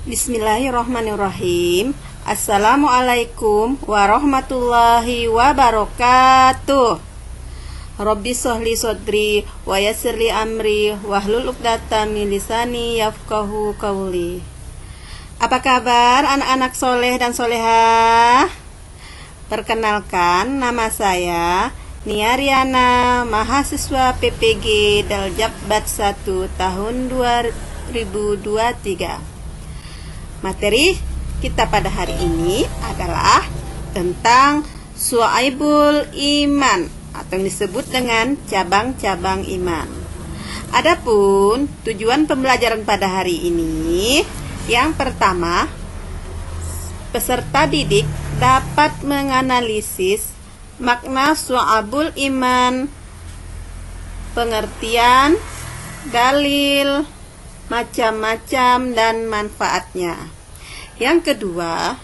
Bismillahirrahmanirrahim. Assalamualaikum warahmatullahi wabarakatuh. Rabbi sholli sodri wa yassirli amri wahlul 'uqdatam min lisani yafqahu qawli. Apa kabar anak-anak soleh dan solehah? Perkenalkan, nama saya Nia Riana, mahasiswa PPG Daljab Bat 1 tahun 2023. Materi kita pada hari ini adalah tentang Syu'aibul Iman atau yang disebut dengan cabang-cabang iman. Adapun tujuan pembelajaran pada hari ini, yang pertama, peserta didik dapat menganalisis makna Syu'aibul Iman, pengertian, dalil, macam-macam dan manfaatnya. Yang kedua,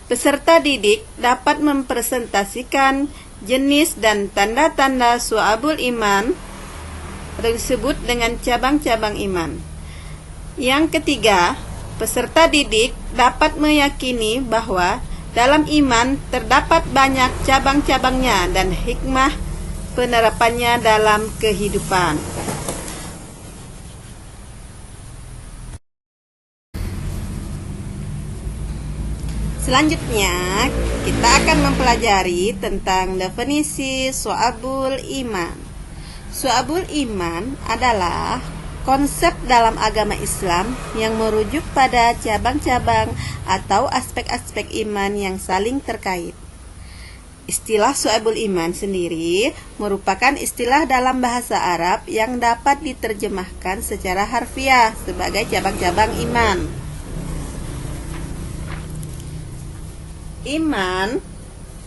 peserta didik dapat mempresentasikan jenis dan tanda-tanda Syu'aibul Iman disebut dengan cabang-cabang iman. Yang ketiga, peserta didik dapat meyakini bahwa dalam iman terdapat banyak cabang-cabangnya dan hikmah penerapannya dalam kehidupan. Selanjutnya, kita akan mempelajari tentang definisi Syu'aibul Iman. Syu'aibul Iman adalah konsep dalam agama Islam yang merujuk pada cabang-cabang atau aspek-aspek iman yang saling terkait. Istilah Syu'aibul Iman sendiri merupakan istilah dalam bahasa Arab yang dapat diterjemahkan secara harfiah sebagai cabang-cabang iman. Iman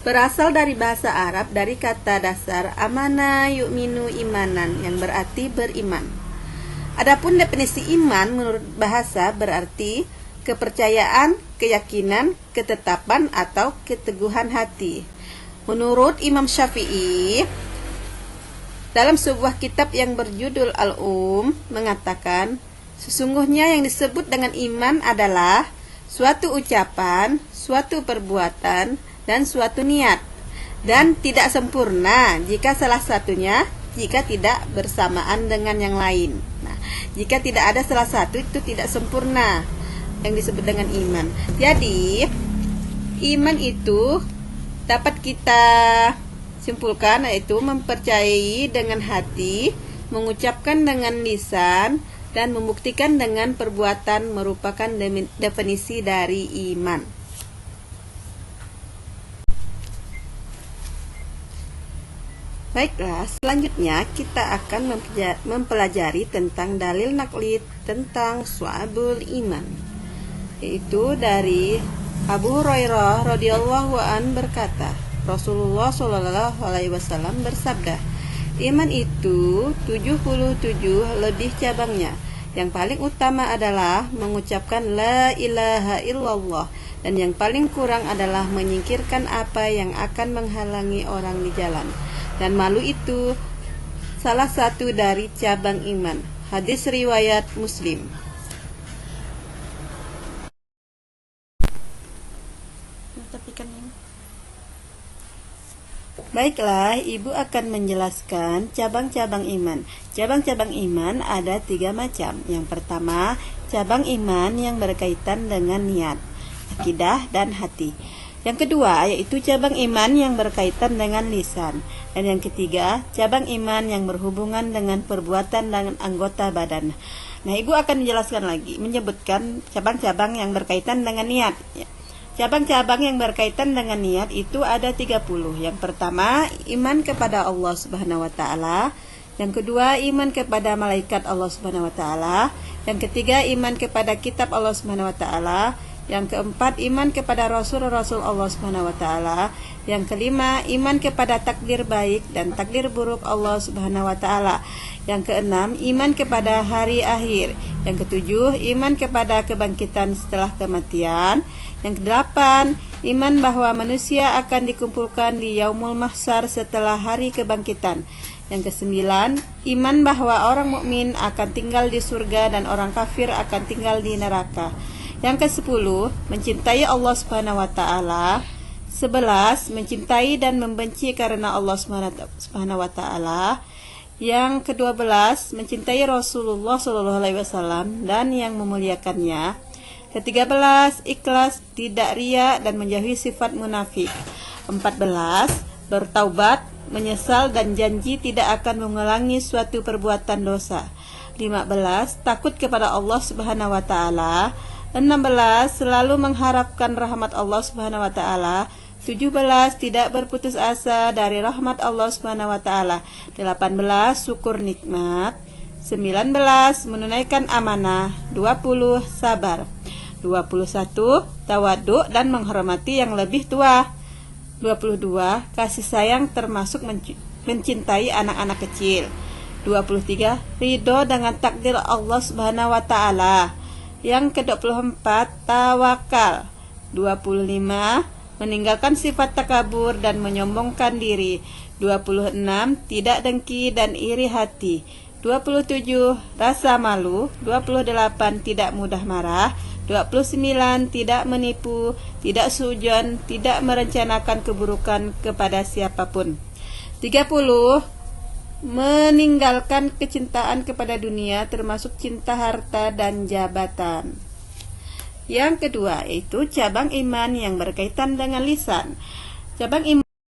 berasal dari bahasa Arab dari kata dasar amana yu'minu imanan yang berarti beriman. Adapun definisi iman menurut bahasa berarti kepercayaan, keyakinan, ketetapan atau keteguhan hati. Menurut Imam Syafi'i dalam sebuah kitab yang berjudul mengatakan, sesungguhnya yang disebut dengan iman adalah suatu ucapan, suatu perbuatan, dan suatu niat, dan tidak sempurna jika salah satunya tidak bersamaan dengan yang lain. Nah, jika tidak ada salah satu itu tidak sempurna yang disebut dengan iman. Jadi, iman itu dapat kita simpulkan yaitu mempercayai dengan hati, mengucapkan dengan lisan, dan membuktikan dengan perbuatan merupakan definisi dari iman. Baiklah, selanjutnya kita akan mempelajari tentang dalil naqli tentang Syu'aibul Iman, yaitu dari Abu Hurairah radhiyallahu an berkata, Rasulullah shallallahu alaihi wasallam bersabda, iman itu 77 lebih cabangnya. Yang paling utama adalah mengucapkan la ilaha illallah, dan yang paling kurang adalah menyingkirkan apa yang akan menghalangi orang di jalan. Dan malu itu salah satu dari cabang iman. Hadis riwayat Muslim. Baiklah, Ibu akan menjelaskan cabang-cabang iman. Cabang-cabang iman ada 3 macam. Yang pertama, cabang iman yang berkaitan dengan niat, akidah, dan hati. Yang kedua, yaitu cabang iman yang berkaitan dengan lisan. Dan yang ketiga, cabang iman yang berhubungan dengan perbuatan dan anggota badan. Nah, Ibu akan menjelaskan lagi, menyebutkan cabang-cabang yang berkaitan dengan niat. Cabang-cabang yang berkaitan dengan niat itu ada 30. Yang pertama, iman kepada Allah Subhanahu wa taala. Yang kedua, iman kepada malaikat Allah Subhanahu wa taala. Yang ketiga, iman kepada kitab Allah Subhanahu wa taala. Yang keempat, iman kepada rasul-rasul Allah Subhanahu wa taala. Yang kelima, iman kepada takdir baik dan takdir buruk Allah Subhanahu wa taala. Yang keenam, iman kepada hari akhir. Yang ketujuh, iman kepada kebangkitan setelah kematian. Yang kedelapan, iman bahwa manusia akan dikumpulkan di yaumul mahsyar setelah hari kebangkitan. Yang kesembilan, iman bahwa orang mukmin akan tinggal di surga dan orang kafir akan tinggal di neraka. Yang ke-10, mencintai Allah Subhanahu wa taala. 11, mencintai dan membenci karena Allah Subhanahu wa taala. Yang ke-12, mencintai Rasulullah SAW dan yang memuliakannya. Ke-13, ikhlas, tidak riya dan menjauhi sifat munafik. 14, bertaubat, menyesal dan janji tidak akan mengulangi suatu perbuatan dosa. 15, takut kepada Allah Subhanahu wa taala. 16, selalu mengharapkan rahmat Allah Subhanahu wa taala. 17, tidak berputus asa dari rahmat Allah Subhanahu wa taala. 18, syukur nikmat. 19, menunaikan amanah. 20, sabar. 21, tawaduk dan menghormati yang lebih tua. 22, kasih sayang termasuk mencintai anak-anak kecil. 23, ridho dengan takdir Allah Subhanahu wa taala. Yang ke-24, tawakal. 25, meninggalkan sifat takabur dan menyombongkan diri. 26, tidak dengki dan iri hati. 27, rasa malu. 28, tidak mudah marah. 29, tidak menipu, tidak suudzon, tidak merencanakan keburukan kepada siapapun. 30, meninggalkan kecintaan kepada dunia termasuk cinta harta dan jabatan. Yang kedua yaitu cabang iman yang berkaitan dengan lisan. Cabang iman